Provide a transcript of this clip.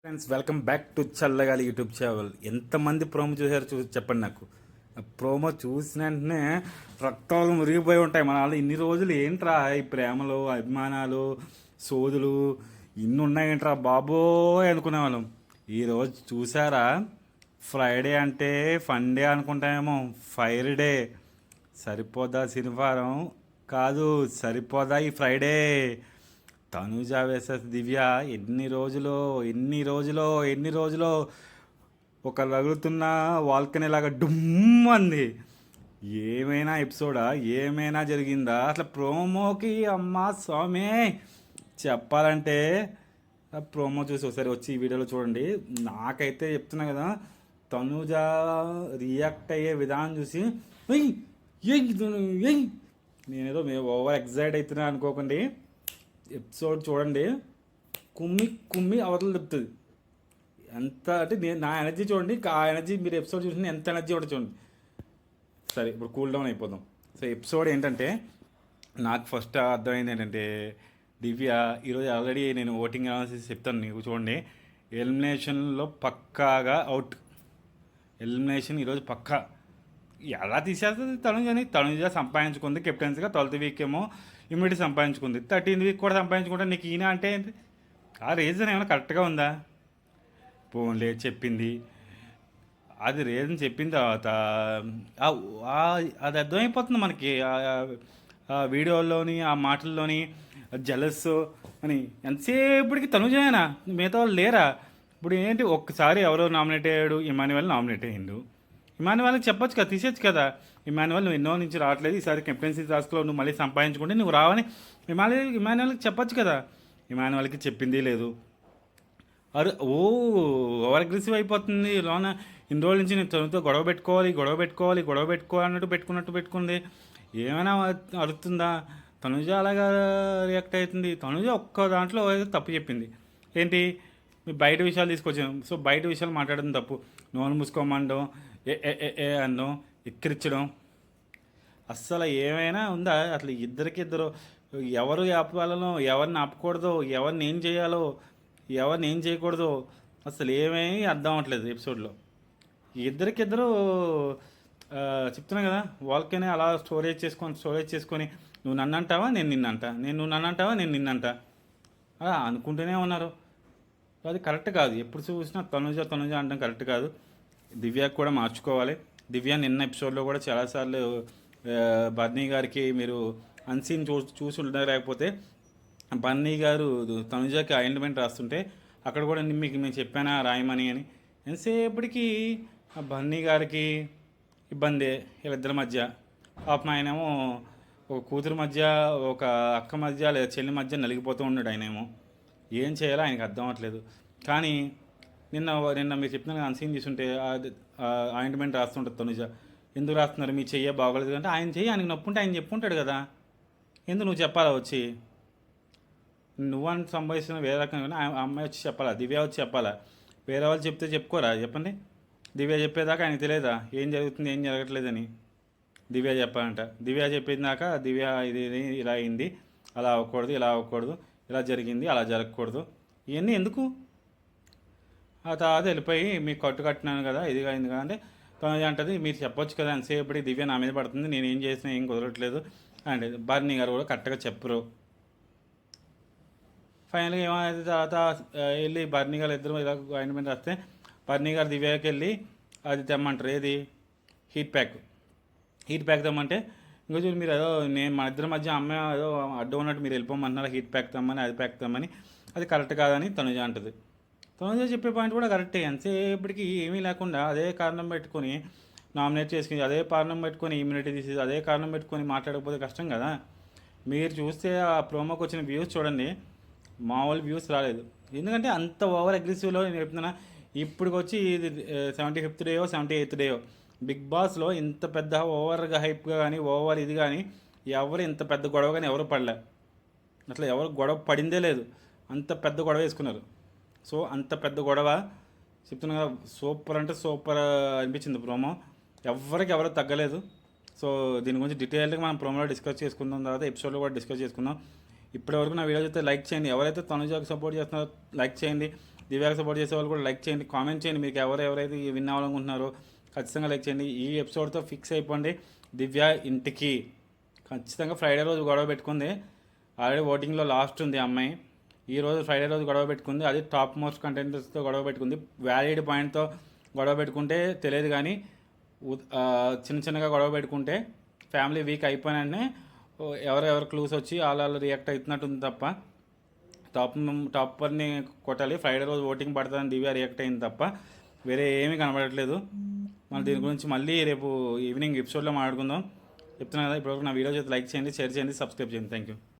Friends welcome back to చల్లగాలి YouTube channel. ఎంతమంది promo చూసారో చెప్పండి నాకు. ఆ ప్రోమో చూసిన వెంటనే రక్తాలు మురిగిపోయి ఉంటాయి. మన వాళ్ళు ఇన్ని రోజులు ఏంట్రా ఈ ప్రేమలు అభిమానాలు సోదులు ఇన్ని ఉన్నాయేంట్రా బాబోయ్ అనుకునే వాళ్ళం. ఈరోజు చూసారా, ఫ్రైడే అంటే ఫన్ డే అనుకుంటామేమో, ఫైర్ డే. సరిపోదా శనివారం? కాదు, సరిపోదా ఈ ఫ్రైడే? తనుజ వేసెస్ దివ్య. ఎన్ని రోజులో ఒక రగులుతున్న వాల్కనీలాగా డుమ్ అంది. ఏమైనా ఎపిసోడా, ఏమైనా జరిగిందా అసలు ప్రోమోకి? అమ్మా స్వామి, చెప్పాలంటే ఆ ప్రోమో చూసి ఒకసారి వచ్చి ఈ వీడియోలో చూడండి. నాకైతే చెప్తున్నా కదా, తనుజ రియాక్ట్ అయ్యే విధానం చూసి ఎయ్ ఎయ్ ఎయ్ నేనేదో ఓవర్ ఎగ్జైట్ అవుతున్నా అనుకోకండి. ఎపిసోడ్ చూడండి, కుమ్మి కుమ్మి అవతలు చెప్తుంది. ఎంత అంటే నా ఎనర్జీ చూడండి, ఆ ఎనర్జీ మీరు ఎపిసోడ్ చూసిన ఎంత ఎనర్జీ ఉంటుంది చూడండి. సరే, ఇప్పుడు కూల్ డౌన్ అయిపోదాం. సో ఎపిసోడ్ ఏంటంటే, నాకు ఫస్ట్ అర్థమైంది ఏంటంటే, దివ్య ఈరోజు ఆల్రెడీ నేను ఓటింగ్ అనాలిసిస్ చెప్తాను నీకు చూడండి. ఎలిమినేషన్లో పక్కాగా అవుట్. ఎలిమినేషన్ ఈరోజు పక్కా. ఎలా తీసేస్తుంది తనుజ సంపాదించుకుంది కెప్టెన్సీగా. 12th వీక్ ఏమో ఇమ్మీడియట్ సంపాదించుకుంది, 13th వీక్ కూడా సంపాదించుకుంటే నీకు ఈయన అంటే ఏంటి? ఆ రీజన్ ఏమైనా కరెక్ట్గా ఉందా? పోన్లే చెప్పింది, అది రీజన్ చెప్పిన తర్వాత అది అర్థమైపోతుంది మనకి. ఆ వీడియోల్లోని ఆ మాటల్లోని జలస్ అని. ఎంతసేపటికి తనుజేనా, మిగతా వాళ్ళు లేరా? ఇప్పుడు ఏంటి, ఒక్కసారి ఎవరో నామినేట్ అయ్యాడు, ఇమాన్యువల్ నామినేట్ అయ్యిండు. ఇమాన్యువల్కి చెప్పొచ్చు కదా, తీసేచ్చు కదా. ఇమాన్యువల్ నువ్వు ఎన్నో నుంచి రావట్లేదు, ఈసారి కెప్టెన్సీ టాస్క్లో నువ్వు మళ్ళీ సంపాదించుకుంటే నువ్వు రావని ఇమాన్యువల్కి చెప్పొచ్చు కదా. ఇమాన్యువల్కి చెప్పింది లేదు. అరే ఓవర్ అగ్రెసివ్ అయిపోతుంది లోన. ఇన్ని రోజుల నుంచి నేను తనతో గొడవ పెట్టుకోవాలి అన్నట్టు పెట్టుకుంది. ఏమైనా అరుతుందా? తనుజ అలాగా రియాక్ట్ అవుతుంది. తనుజ ఒక్క దాంట్లో తప్పు చెప్పింది. ఏంటి, బయట విషయాలు తీసుకొచ్చాను. సో బయట విషయాలు మాట్లాడడం తప్పు. నోరు మూసుకోమండం, ఏ అనడం, ఎక్కిరించడం. అస్సలు ఏమైనా ఉందా అసలు? ఇద్దరు ఎవరు ఆపాలలో, ఎవరిని ఆపకూడదో, ఎవరిని ఏం చేయాలో, ఎవరిని ఏం చేయకూడదో అసలు ఏమీ అర్థం అవ్వట్లేదు ఎపిసోడ్లో. ఇద్దరికిద్దరు చెప్తున్నా కదా, వాళ్ళకనే అలా స్టోరేజ్ చేసుకొని నువ్వు నన్ను అంటావా నేను నిన్నంట, నువ్వు నన్ను అంటావా నేను నిన్నంట అలా అనుకుంటూనే ఉన్నారు. అది కరెక్ట్ కాదు. ఎప్పుడు చూసినా తనుజ అనడం కరెక్ట్ కాదు. దివ్యకు కూడా మార్చుకోవాలి. దివ్య నిన్న ఎపిసోడ్లో కూడా చాలాసార్లు బర్నీ గారికి మీరు అన్సీన్ చూసి ఉండలేకపోతే, బన్నీ గారు తనుజకి ఆయింట్మెంట్ రాస్తుంటే అక్కడ కూడా మీకు నేను చెప్పానా రాయమని అని. ఎంతసేపటికి బన్నీ గారికి ఇబ్బందే వీళ్ళిద్దరి మధ్య. పాపం ఆయనేమో ఒక కూతురు మధ్య, ఒక అక్క మధ్య లేదా చెల్లి మధ్య నలిగిపోతూ ఉన్నాడు. ఆయనేమో ఏం చేయాలో ఆయనకు అర్థం అవ్వట్లేదు. కానీ నిన్న మీరు చెప్పిన అన్సీన్ తీసుంటే ఆయింట్మెంట్ రాస్తుంటుంది తనుజ. ఎందుకు రాస్తున్నారు, మీ చెయ్యే బాగోలేదు అంటే, ఆయన చెయ్యి ఆయనకు నొప్పుంటే ఆయన చెప్పుంటాడు కదా, ఎందుకు నువ్వు చెప్పాలా వచ్చి? నువ్వని సంభవిస్తున్న వేరే రకంగా అమ్మాయి వచ్చి చెప్పాలా, దివ్య వచ్చి చెప్పాలా? వేరే వాళ్ళు చెప్తే చెప్పుకోరా? చెప్పండి. దివ్య చెప్పేదాకా ఆయనకు తెలియదా ఏం జరుగుతుంది ఏం జరగట్లేదని? దివ్య చెప్పాలంట. దివ్య చెప్పేదాకా దివ్య ఇది ఇలా అయింది, అలా అవ్వకూడదు, ఇలా జరిగింది, అలా జరగకూడదు, ఇవన్నీ ఎందుకు? ఆ తర్వాత వెళ్ళిపోయి మీకు కట్టినాను కదా, ఇది అయింది కదా అంటే తను అంటది, మీరు చెప్పొచ్చు కదా ఎంతసేపటికి దివ్య నా మీద పడుతుంది, నేను ఏం చేసినా ఏం కుదరట్లేదు అంటే. బర్నీ గారు కూడా కరెక్ట్గా చెప్పరు. ఫైనల్గా ఏమైతే తర్వాత వెళ్ళి బర్నీ గారు ఇద్దరు ఇలా ఆయింట్మెంట్ వస్తే బర్నీ గారు దివ్యకి వెళ్ళి అది తెమ్మంటారు. ఏది, హీట్ ప్యాక్ తెమ్మంటే, ఇంకో చూసి మీరు ఏదో నేను మన ఇద్దరి మధ్య అమ్మాయి ఏదో అడ్డు ఉన్నట్టు మీరు వెళ్ళిపోమన్నారు, హీట్ ప్యాక్ తెమ్మని, అది ప్యాక్ తెమ్మని, అది కరెక్ట్ కాదని తనుజ అంటుంది. తనుజ చెప్పే పాయింట్ కూడా కరెక్టే. ఎంతసేపటికి ఏమీ లేకుండా అదే కారణం పెట్టుకొని నామినేట్ చేసుకుని, అదే కారణం పెట్టుకొని ఇమ్యూనిటీ తీసి, అదే కారణం పెట్టుకొని మాట్లాడకపోతే కష్టం కదా. మీరు చూస్తే ఆ ప్రోమోకి వచ్చిన వ్యూస్ చూడండి, మామూలు వ్యూస్ రాలేదు. ఎందుకంటే అంత ఓవర్ అగ్రెసివ్లో నేను చెప్తున్నా. ఇప్పుడు వచ్చి ఇది 75th డేయో 78th డేయో బిగ్ బాస్లో ఇంత పెద్ద ఓవర్గా హైప్గా కానీ ఓవర్ ఇది కానీ ఎవరు ఇంత పెద్ద గొడవ కానీ ఎవరు పడలే. అట్లా ఎవరు గొడవ పడిందే లేదు. అంత పెద్ద గొడవ వేసుకున్నారు. సో అంత పెద్ద గొడవ చెప్తున్నా కదా, సూపర్ అంటే సూపర్ అనిపించింది ప్రోమో. ఎవరు తగ్గలేదు. సో దీని గురించి డీటెయిల్గా మనం ప్రోమోలో డిస్కస్ చేసుకుందాం, తర్వాత ఎపిసోడ్లో కూడా డిస్కస్ చేసుకుందాం. ఇప్పటివరకు నా వీడియో అయితే లైక్ చేయండి. ఎవరైతే తనుజాకి సపోర్ట్ చేస్తున్నారో లైక్ చేయండి. దివ్యాకి సపోర్ట్ చేసే వాళ్ళు కూడా లైక్ చేయండి, కామెంట్ చేయండి. మీకు ఎవరైతే విన్ అవ్వాలనుకుంటున్నారో ఖచ్చితంగా లైక్ చేయండి. ఈ ఎపిసోడ్తో ఫిక్స్ అయిపోండి, దివ్య ఇంటికి. ఖచ్చితంగా ఫ్రైడే రోజు గొడవ పెట్టుకుంది, ఆల్రెడీ ఓటింగ్లో లాస్ట్ ఉంది అమ్మాయి. ఈరోజు ఫ్రైడే రోజు గొడవ పెట్టుకుంది, అది టాప్ మోస్ట్ కంటెంటర్స్తో గొడవ పెట్టుకుంది. వ్యాలిడ్ పాయింట్తో గొడవ పెట్టుకుంటే తెలియదు, కానీ చిన్న చిన్నగా గొడవ పెట్టుకుంటే ఫ్యామిలీ వీక్ అయిపోయినానే ఎవరెవరు క్లూస్ వచ్చి వాళ్ళు రియాక్ట్ అవుతున్నట్టుంది తప్ప టాపర్ని కొట్టాలి. ఫ్రైడే రోజు ఓటింగ్ పడుతుందని దివ్య రియాక్ట్ అయింది తప్ప వేరే ఏమీ కనబడట్లేదు. మనం దీని గురించి మళ్ళీ రేపు ఈవినింగ్ ఎపిసోడ్లో మాట్లాడుకుందాం. చెప్తున్నాను కదా, ఇప్పటివరకు నా వీడియో చేసి లైక్ చేయండి, షేర్ చేయండి, సబ్స్క్రైబ్ చేయండి. Thank you.